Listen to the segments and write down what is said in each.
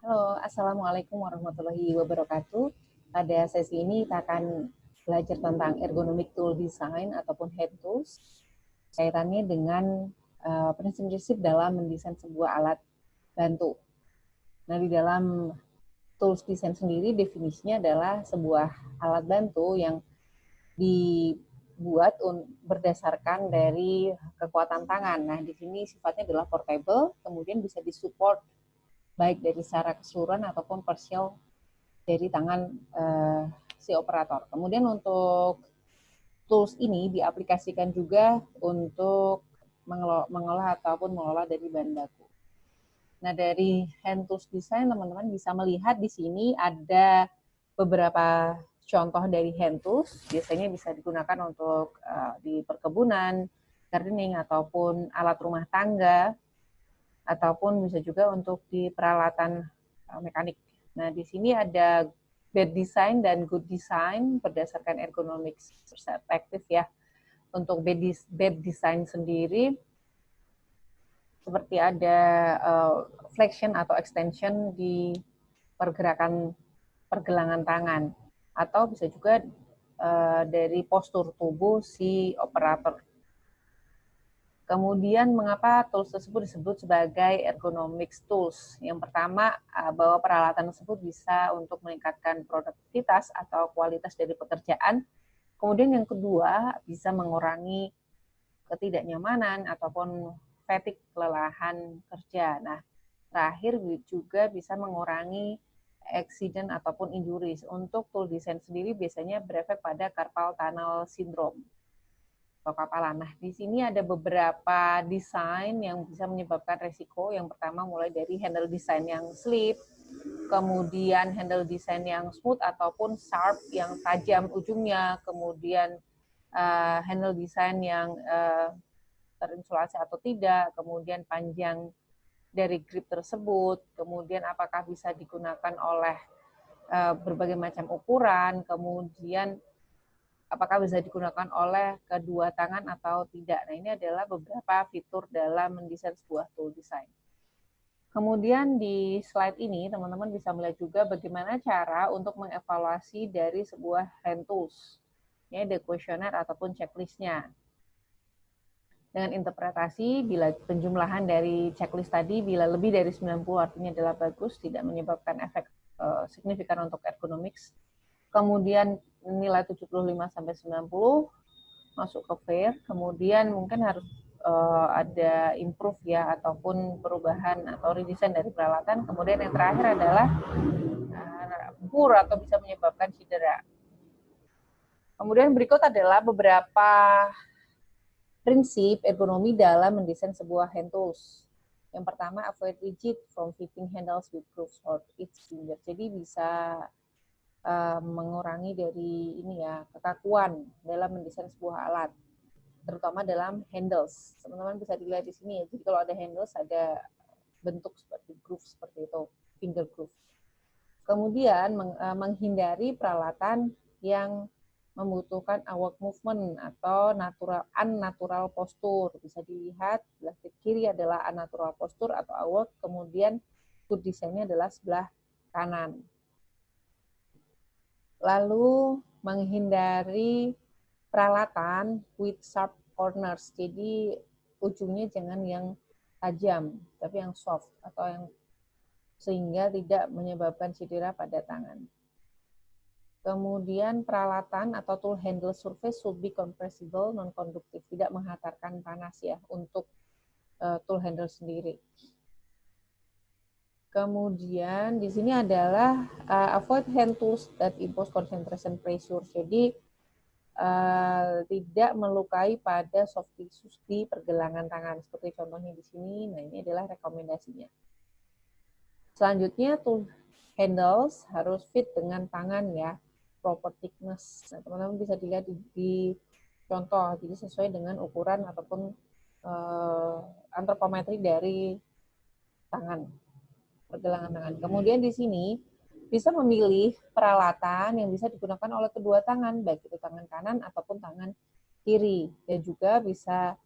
Halo, Assalamualaikum warahmatullahi wabarakatuh. Pada sesi ini kita akan belajar tentang ergonomic tool design ataupun hand tools, kaitannya dengan prinsip-prinsip dalam mendesain sebuah alat bantu. Nah, di dalam tools design sendiri definisinya adalah sebuah alat bantu yang dibuat berdasarkan dari kekuatan tangan. Nah, di sini sifatnya adalah portable, kemudian bisa disupport baik dari secara keseluruhan ataupun partial dari tangan si operator. Kemudian untuk tools ini diaplikasikan juga untuk mengolah ataupun mengolah dari bahan baku. Nah, dari hand tools design teman-teman bisa melihat di sini ada beberapa contoh dari hand tools. Biasanya bisa digunakan untuk di perkebunan, gardening ataupun alat rumah tangga, ataupun bisa juga untuk di peralatan mekanik. Nah, di sini ada bad design dan good design berdasarkan ergonomics perspektif ya. Untuk bad design sendiri seperti ada flexion atau extension di pergerakan pergelangan tangan, atau bisa juga dari postur tubuh si operator. Kemudian mengapa tools tersebut disebut sebagai ergonomics tools? Yang pertama, bahwa peralatan tersebut bisa untuk meningkatkan produktivitas atau kualitas dari pekerjaan. Kemudian yang kedua, bisa mengurangi ketidaknyamanan ataupun fatigue, kelelahan kerja. Nah, terakhir juga bisa mengurangi accident ataupun injuries. Untuk tool design sendiri biasanya berefek pada carpal tunnel syndrome atau kapalan. Nah, di sini ada beberapa desain yang bisa menyebabkan resiko. Yang pertama mulai dari handle design yang slip, kemudian handle design yang smooth ataupun sharp yang tajam ujungnya, kemudian handle design yang terinsulasi atau tidak, kemudian panjang dari grip tersebut, kemudian apakah bisa digunakan oleh berbagai macam ukuran, kemudian apakah bisa digunakan oleh kedua tangan atau tidak. Nah, ini adalah beberapa fitur dalam mendesain sebuah tool design. Kemudian di slide ini teman-teman bisa melihat juga bagaimana cara untuk mengevaluasi dari sebuah hand tools. Ini ada kuesioner ataupun checklistnya. Dengan interpretasi, bila penjumlahan dari checklist tadi bila lebih dari 90 artinya adalah bagus, tidak menyebabkan efek signifikan untuk ergonomics. Kemudian nilai 75 sampai 90 masuk ke fair, kemudian mungkin harus ada improve ya ataupun perubahan atau redesign dari peralatan. Kemudian yang terakhir adalah poor atau bisa menyebabkan cedera. Kemudian berikut adalah beberapa prinsip ergonomi dalam mendesain sebuah hand tools. Yang pertama, avoid rigid from fitting handles with grooves or each finger. Jadi bisa mengurangi dari ini ya kekakuan dalam mendesain sebuah alat, terutama dalam handles. Teman-teman bisa dilihat di sini ya. Jadi kalau ada handles ada bentuk seperti groove seperti itu, finger groove. Kemudian menghindari peralatan yang membutuhkan awkward movement atau unnatural postur. Bisa dilihat sebelah kiri adalah unnatural postur atau awkward, kemudian good design-nya adalah sebelah kanan. Lalu menghindari peralatan with sharp corners. Jadi ujungnya jangan yang tajam, tapi yang soft atau yang sehingga tidak menyebabkan cedera pada tangan. Kemudian peralatan atau tool handle surface should be compressible, non-conductive, tidak menghantarkan panas ya untuk tool handle sendiri. Kemudian di sini adalah avoid hand tools that impose concentration pressure. Jadi tidak melukai pada soft tissues di pergelangan tangan seperti contohnya di sini. Nah, ini adalah rekomendasinya. Selanjutnya tool handles harus fit dengan tangan ya, proper thickness. Nah, teman-teman bisa dilihat di contoh, jadi sesuai dengan ukuran ataupun antropometri dari tangan, pergelangan tangan. Kemudian di sini bisa memilih peralatan yang bisa digunakan oleh kedua tangan, baik itu tangan kanan ataupun tangan kiri. Dan juga bisa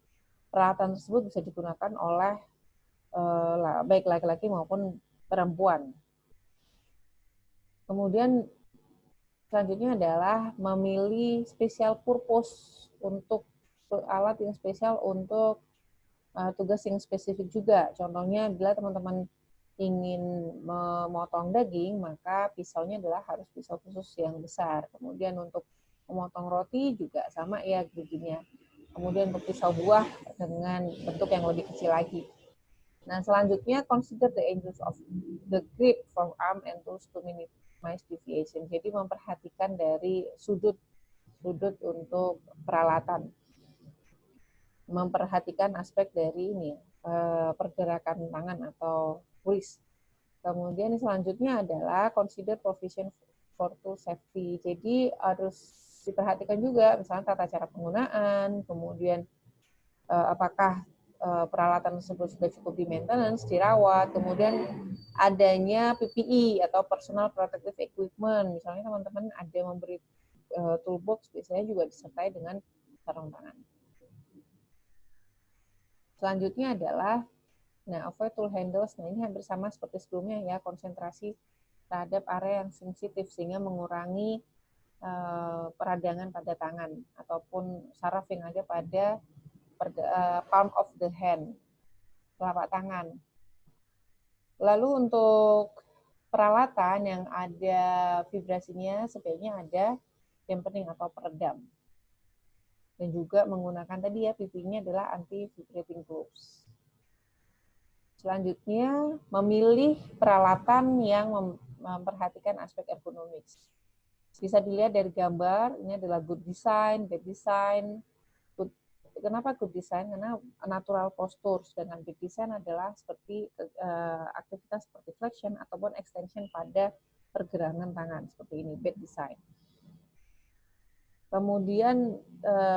peralatan tersebut bisa digunakan oleh baik laki-laki maupun perempuan. Kemudian selanjutnya adalah memilih special purpose untuk alat yang spesial untuk tugas yang spesifik juga. Contohnya bila teman-teman ingin memotong daging, maka pisaunya adalah harus pisau khusus yang besar. Kemudian untuk memotong roti juga sama ya giginya. Kemudian untuk pisau buah dengan bentuk yang lebih kecil lagi. Nah, selanjutnya consider the angles of the grip from arm and tools to minimize deviation. Jadi memperhatikan dari sudut untuk peralatan. Memperhatikan aspek dari ini pergerakan tangan atau wrist. Kemudian selanjutnya adalah consider provision for tool safety. Jadi harus diperhatikan juga misalnya tata cara penggunaan, kemudian apakah peralatan tersebut sudah cukup di maintenance, dirawat, kemudian adanya PPE atau personal protective equipment. Misalnya teman-teman ada memberi toolbox, biasanya juga disertai dengan sarung tangan. Selanjutnya adalah avoid tool handles. Nah, ini hampir sama seperti sebelumnya ya, konsentrasi terhadap area yang sensitif sehingga mengurangi peradangan pada tangan ataupun saraf yang ada pada palm of the hand, telapak tangan. Lalu untuk peralatan yang ada vibrasinya sebaiknya ada dampening atau peredam. Dan juga menggunakan tadi ya pipinya adalah anti-vibrating gloves. Selanjutnya memilih peralatan yang memperhatikan aspek ergonomics. Bisa dilihat dari gambar, ini adalah good design, bad design. Kenapa good design? Karena natural posture, sedangkan bad design adalah seperti aktivitas seperti flexion ataupun extension pada pergelangan tangan, seperti ini, bad design. Kemudian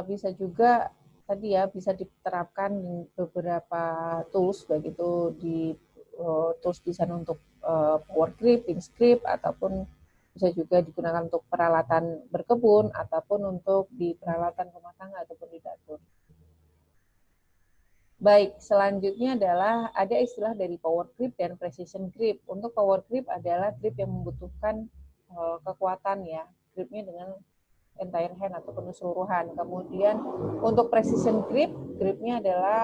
bisa juga tadi ya, bisa diterapkan beberapa tools, baik itu di tools desain untuk power grip, pinch grip, ataupun bisa juga digunakan untuk peralatan berkebun, ataupun untuk di peralatan rumah tangga ataupun di dapur. Baik, selanjutnya adalah ada istilah dari power grip dan precision grip. Untuk power grip adalah grip yang membutuhkan kekuatan ya, gripnya dengan entire hand ataupun keseluruhan. Kemudian untuk precision grip, gripnya adalah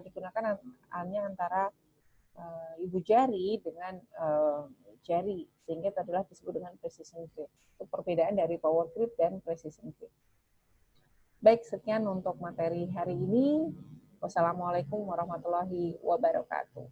digunakan hanya antara ibu jari dengan jari, sehingga itu adalah disebut dengan precision grip. Itu perbedaan dari power grip dan precision grip. Baik, sekian untuk materi hari ini. Wassalamualaikum warahmatullahi wabarakatuh.